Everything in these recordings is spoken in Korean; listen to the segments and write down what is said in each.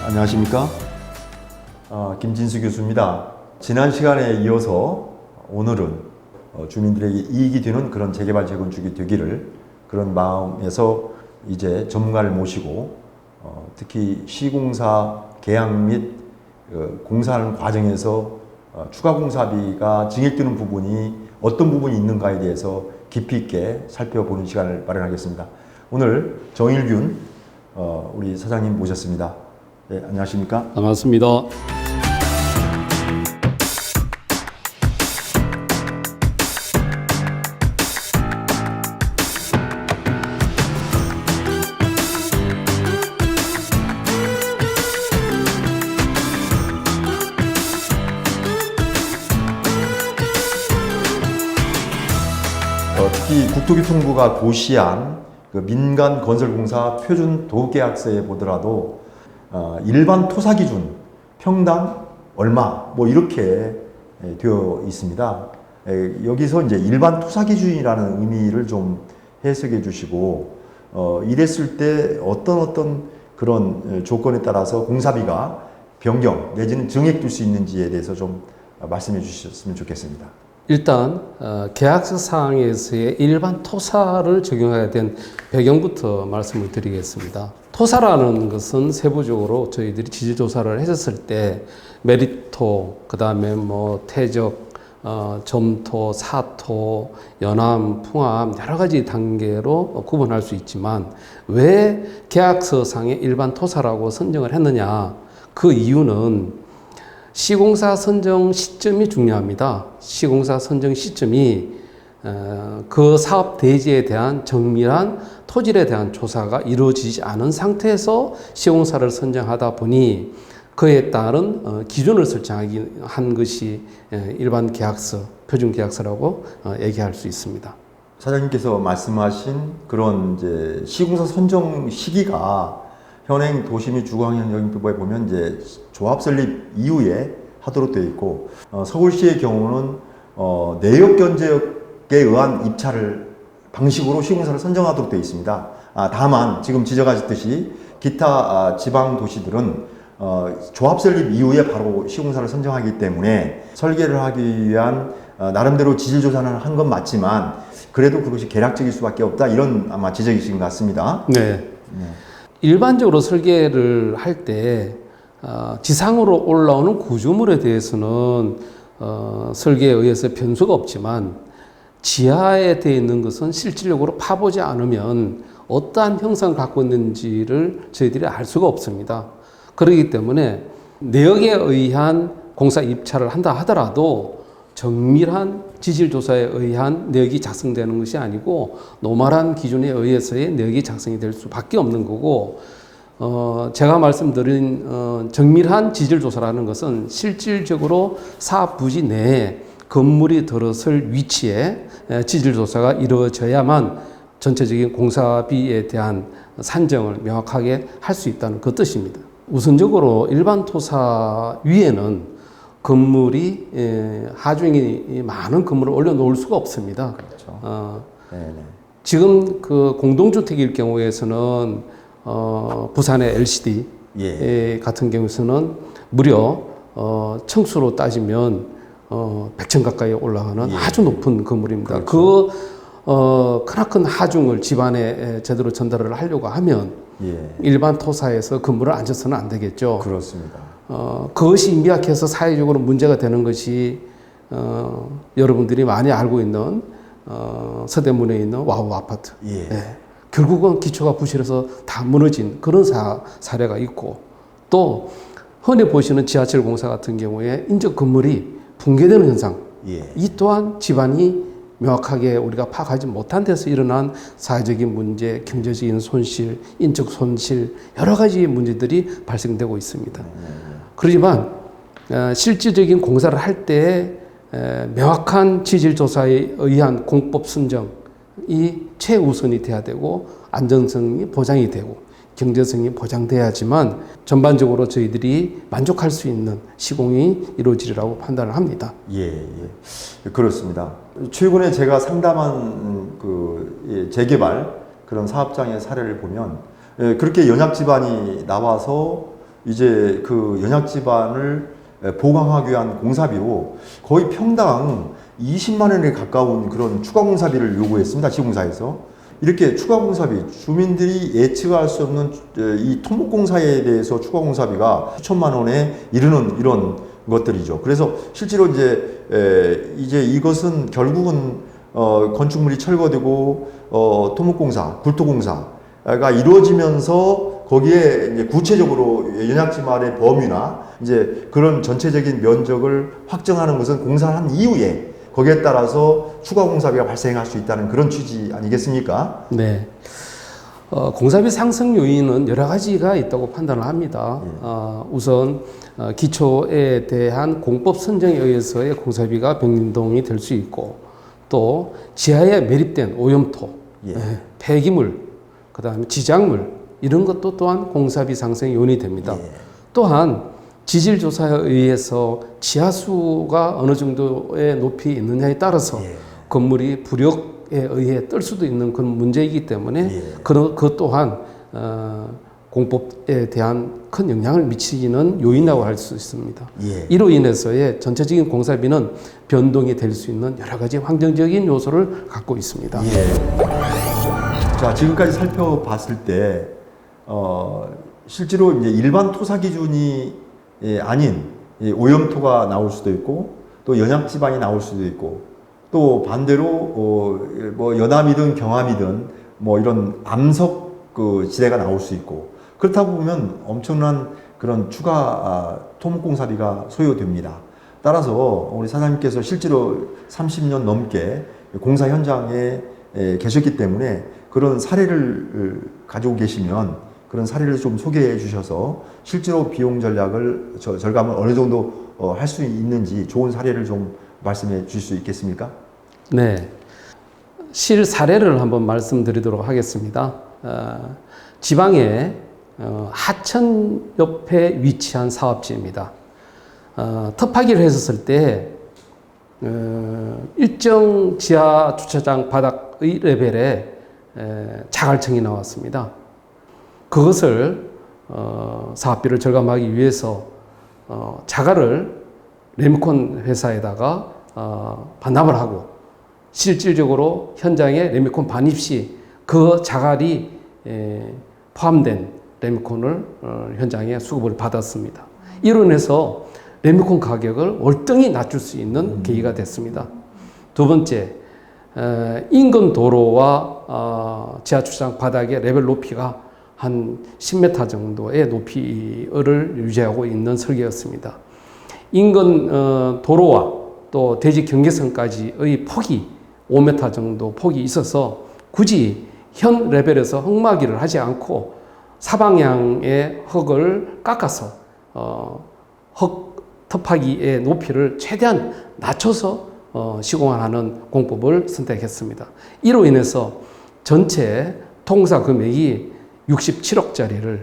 안녕하십니까? 김진수 교수입니다. 지난 시간에 이어서 오늘은 주민들에게 이익이 되는 그런 재개발 재건축이 되기를 그런 마음에서 이제 전문가를 모시고 특히 시공사 계약 및 공사하는 과정에서 추가 공사비가 증액되는 부분이 어떤 부분이 있는가에 대해서 깊이 있게 살펴보는 시간을 마련하겠습니다. 오늘 정일균 우리 사장님 모셨습니다. 네, 안녕하십니까? 반갑습니다. 특히 국토교통부가 고시한 그 민간건설공사 표준도급계약서에 보더라도 일반 토사기준 평당 얼마 뭐 이렇게 되어 있습니다. 여기서 이제 일반 토사기준이라는 의미를 좀 해석해 주시고 이랬을 때 어떤 그런 조건에 따라서 공사비가 변경 내지는 증액될 수 있는지에 대해서 좀 말씀해 주셨으면 좋겠습니다. 일단 계약서 사항에서의 일반 토사를 적용해야 된 배경부터 말씀을 드리겠습니다. 토사라는 것은 세부적으로 저희들이 지질조사를 했었을 때 메리토, 그 다음에 뭐 퇴적, 점토, 사토, 연암, 풍암 여러 가지 단계로 구분할 수 있지만 왜 계약서상의 일반 토사라고 선정을 했느냐? 그 이유는 시공사 선정 시점이 중요합니다. 시공사 선정 시점이 그 사업 대지에 대한 정밀한 토질에 대한 조사가 이루어지지 않은 상태에서 시공사를 선정하다 보니 그에 따른 기준을 설정하기 한 것이 일반 계약서, 표준 계약서라고 얘기할 수 있습니다. 사장님께서 말씀하신 그런 이제 시공사 선정 시기가 현행 도시 및 주거환경영향법에 보면 이제 조합 설립 이후에 하도록 되어 있고 서울시의 경우는 내역 견적에 의한 입찰을 방식으로 시공사를 선정하도록 되어 있습니다. 다만 지금 지적하셨듯이 기타 지방 도시들은 조합 설립 이후에 바로 시공사를 선정하기 때문에 설계를 하기 위한 나름대로 지질조사는 한 건 맞지만 그래도 그것이 계략적일 수밖에 없다 이런 아마 지적이신 것 같습니다. 네. 일반적으로 설계를 할 때 지상으로 올라오는 구조물에 대해서는 설계에 의해서 변수가 없지만 지하에 되어 있는 것은 실질적으로 파보지 않으면 어떠한 형상을 갖고 있는지를 저희들이 알 수가 없습니다. 그렇기 때문에 내역에 의한 공사 입찰을 한다 하더라도 정밀한 지질조사에 의한 내역이 작성되는 것이 아니고 노멀한 기준에 의해서의 내역이 작성이 될 수밖에 없는 거고 제가 말씀드린 정밀한 지질조사라는 것은 실질적으로 사업 부지 내에 건물이 들어설 위치에 지질조사가 이루어져야만 전체적인 공사비에 대한 산정을 명확하게 할 수 있다는 그 뜻입니다. 우선적으로 일반 토사 위에는 건물이 하중이 많은 건물을 올려놓을 수가 없습니다. 그렇죠. 지금 그 공동주택일 경우에서는 부산의 LCD 같은 경우에서는 무려 층수로 따지면 100층 가까이 올라가는 아주 높은 건물입니다. 그렇죠. 크나큰 하중을 집안에 제대로 전달을 하려고 하면 일반 토사에서 건물을 앉아서는 안 되겠죠. 그렇습니다. 그것이 미약해서 사회적으로 문제가 되는 것이 여러분들이 많이 알고 있는 서대문에 있는 와우 아파트. 결국은 기초가 부실해서 다 무너진 그런 사례가 있고 또 흔히 보시는 지하철 공사 같은 경우에 인적 건물이 붕괴되는 현상. 이 또한 집안이 명확하게 우리가 파악하지 못한 데서 일어난 사회적인 문제, 경제적인 손실, 인적 손실 여러 가지 문제들이 발생되고 있습니다. 그렇지만 실질적인 공사를 할 때 명확한 지질조사에 의한 공법 선정이 최우선이 돼야 되고 안전성이 보장이 되고 경제성이 보장돼야지만 전반적으로 저희들이 만족할 수 있는 시공이 이루어지리라고 판단을 합니다. 그렇습니다. 최근에 제가 상담한 그 재개발 그런 사업장의 사례를 보면 그렇게 연약 집안이 나와서 이제 그 연약 지반을 보강하기 위한 공사비로 거의 평당 20만 원에 가까운 그런 추가 공사비를 요구했습니다. 시공사에서. 이렇게 추가 공사비, 주민들이 예측할 수 없는 이 토목공사에 대해서 추가 공사비가 수천만 원에 이르는 이런 것들이죠. 그래서 실제로 이제 이것은 결국은 건축물이 철거되고 토목공사, 굴토공사가 이루어지면서 거기에 이제 구체적으로 연약지만의 범위나 이제 그런 전체적인 면적을 확정하는 것은 공사를 한 이후에 거기에 따라서 추가 공사비가 발생할 수 있다는 그런 취지 아니겠습니까? 네. 공사비 상승 요인은 여러 가지가 있다고 판단을 합니다. 우선 기초에 대한 공법 선정에 의해서의 공사비가 변동이 될 수 있고, 또 지하에 매립된 오염토, 폐기물, 그다음에 지작물 이런 것도 또한 공사비 상승 요인이 됩니다. 또한 지질 조사에 의해서 지하수가 어느 정도의 높이 있느냐에 따라서 건물이 부력에 의해 뜰 수도 있는 그런 문제이기 때문에 그것 또한 공법에 대한 큰 영향을 미치는 요인이라고 할 수 있습니다. 이로 인해서의 전체적인 공사비는 변동이 될 수 있는 여러 가지 환경적인 요소를 갖고 있습니다. 자, 지금까지 살펴봤을 때 실제로 이제 일반 토사 기준이 아닌 오염토가 나올 수도 있고 또 연약지반이 나올 수도 있고 또 반대로 뭐 연암이든 경암이든 뭐 이런 암석 그 지대가 나올 수 있고 그렇다 보면 엄청난 그런 추가 토목공사비가 소요됩니다. 따라서 우리 사장님께서 실제로 30년 넘게 공사 현장에 계셨기 때문에 그런 사례를 가지고 계시면 그런 사례를 좀 소개해 주셔서 실제로 비용 전략을 절감을 어느 정도 할 수 있는지 좋은 사례를 좀 말씀해 주실 수 있겠습니까? 네, 실 사례를 한번 말씀드리도록 하겠습니다. 지방의 하천 옆에 위치한 사업지입니다. 터파기를 했었을 때 일정 지하 주차장 바닥의 레벨에 자갈층이 나왔습니다. 그것을 사업비를 절감하기 위해서 자갈을 레미콘 회사에다가 반납을 하고 실질적으로 현장에 레미콘 반입 시 그 자갈이 포함된 레미콘을 현장에 수급을 받았습니다. 이로 인해서 레미콘 가격을 월등히 낮출 수 있는 계기가 됐습니다. 두 번째, 인근 도로와 지하주차장 바닥의 레벨 높이가 한 10m 정도의 높이를 유지하고 있는 설계였습니다. 인근 도로와 또 대지 경계선까지의 폭이 5m 정도 폭이 있어서 굳이 현 레벨에서 흙막이를 하지 않고 사방향의 흙을 깎아서 흙 터파기의 높이를 최대한 낮춰서 시공하는 공법을 선택했습니다. 이로 인해서 전체 통사 금액이 67억짜리를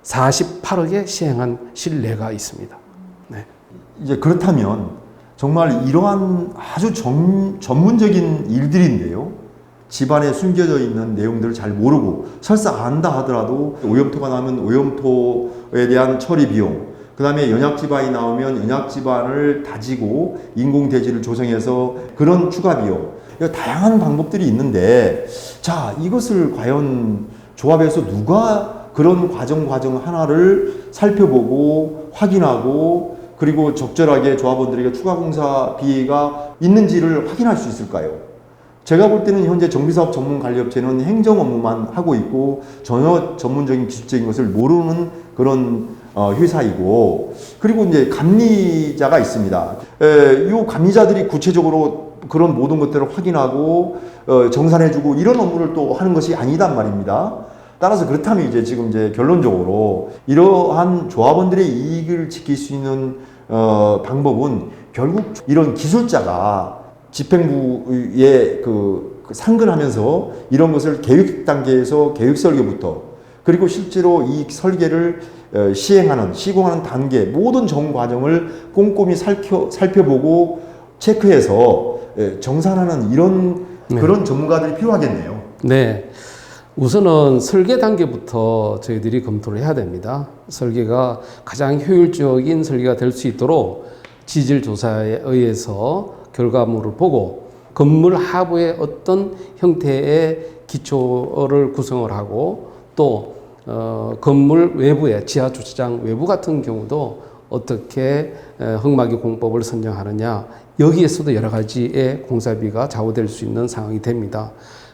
48억에 시행한 실례가 있습니다. 네. 이제 그렇다면 정말 이러한 아주 전문적인 일들인데요. 집안에 숨겨져 있는 내용들을 잘 모르고 설사 안다 하더라도 오염토가 나면 오염토에 대한 처리 비용, 그 다음에 연약지반이 나오면 연약지반을 다지고 인공대지를 조성해서 그런 추가 비용, 다양한 방법들이 있는데 자, 이것을 과연 조합에서 누가 그런 과정 하나를 살펴보고 확인하고 그리고 적절하게 조합원들에게 추가 공사비가 있는지를 확인할 수 있을까요? 제가 볼 때는 현재 정비사업 전문관리업체는 행정 업무만 하고 있고 전혀 전문적인 기술적인 것을 모르는 그런 회사이고, 그리고 이제 감리자가 있습니다. 이 감리자들이 구체적으로 그런 모든 것들을 확인하고 정산해주고 이런 업무를 또 하는 것이 아니단 말입니다. 따라서 그렇다면 이제 결론적으로 이러한 조합원들의 이익을 지킬 수 있는 방법은 결국 이런 기술자가 집행부에 상근하면서 이런 것을 계획 단계에서 계획 설계부터 그리고 실제로 이 설계를 시공하는 단계 모든 정 과정을 꼼꼼히 살펴보고 체크해서 정산하는 이런 그런 전문가들이 필요하겠네요. 네. 우선은 설계 단계부터 저희들이 검토를 해야 됩니다. 설계가 가장 효율적인 설계가 될 수 있도록 지질 조사에 의해서 결과물을 보고 건물 하부에 어떤 형태의 기초를 구성을 하고 또 건물 외부에 지하 주차장 외부 같은 경우도 어떻게 흙막이 공법을 선정하느냐, 여기에서도 여러 가지의 공사비가 좌우될 수 있는 상황이 됩니다.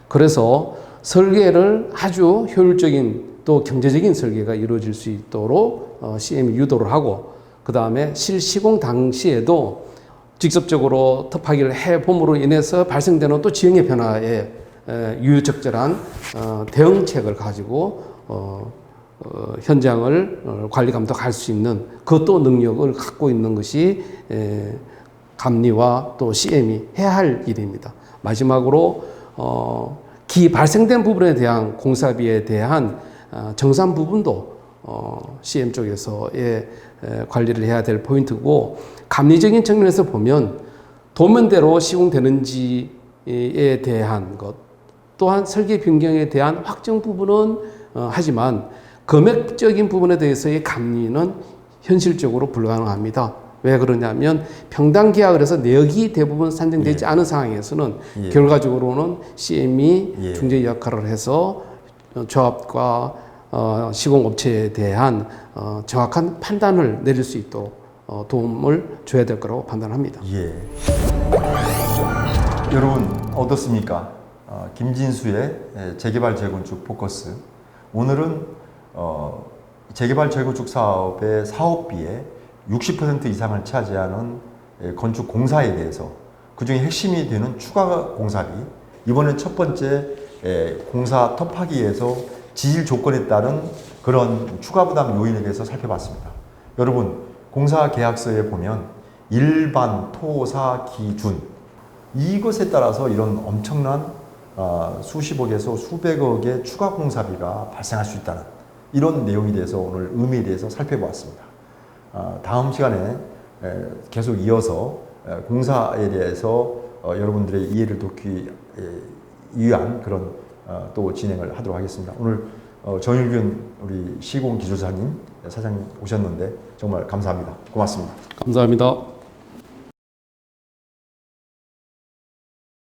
그래서 설계를 아주 효율적인 또 경제적인 설계가 이루어질 수 있도록 CM이 유도를 하고, 그 다음에 실시공 당시에도 직접적으로 터파기를 해봄으로 인해서 발생되는 또 지형의 변화에 유유적절한 대응책을 가지고 현장을 관리 감독할 수 있는 그것도 능력을 갖고 있는 것이 감리와 또 CM이 해야 할 일입니다. 마지막으로 발생된 부분에 대한 공사비에 대한 정산 부분도 CM 쪽에서의 관리를 해야 될 포인트고, 감리적인 측면에서 보면 도면대로 시공되는지에 대한 것, 또한 설계 변경에 대한 확정 부분은 하지만 금액적인 부분에 대해서의 감리는 현실적으로 불가능합니다. 왜 그러냐면 평당 계약을 해서 내역이 대부분 산정되지 않은 상황에서는 결과적으로는 CM이 중재 역할을 해서 조합과 시공업체에 대한 정확한 판단을 내릴 수 있도록 도움을 줘야 될 거라고 판단합니다. 예. 여러분 어떻습니까? 김진수의 재개발 재건축 포커스. 오늘은 재개발 재건축 사업의 사업비의 60% 이상을 차지하는 건축 공사에 대해서, 그중에 핵심이 되는 추가 공사비, 이번엔 첫 번째 공사 터파기에서 지질 조건에 따른 그런 추가 부담 요인에 대해서 살펴봤습니다. 여러분, 공사 계약서에 보면 일반 토사 기준, 이것에 따라서 이런 엄청난 수십억에서 수백억의 추가 공사비가 발생할 수 있다는 이런 내용에 대해서 오늘 의미에 대해서 살펴보았습니다. 다음 시간에 계속 이어서 공사에 대해서 여러분들의 이해를 돕기 위한 그런 또 진행을 하도록 하겠습니다. 오늘 정일균 우리 시공기조사님 사장님 오셨는데 정말 감사합니다. 고맙습니다. 감사합니다.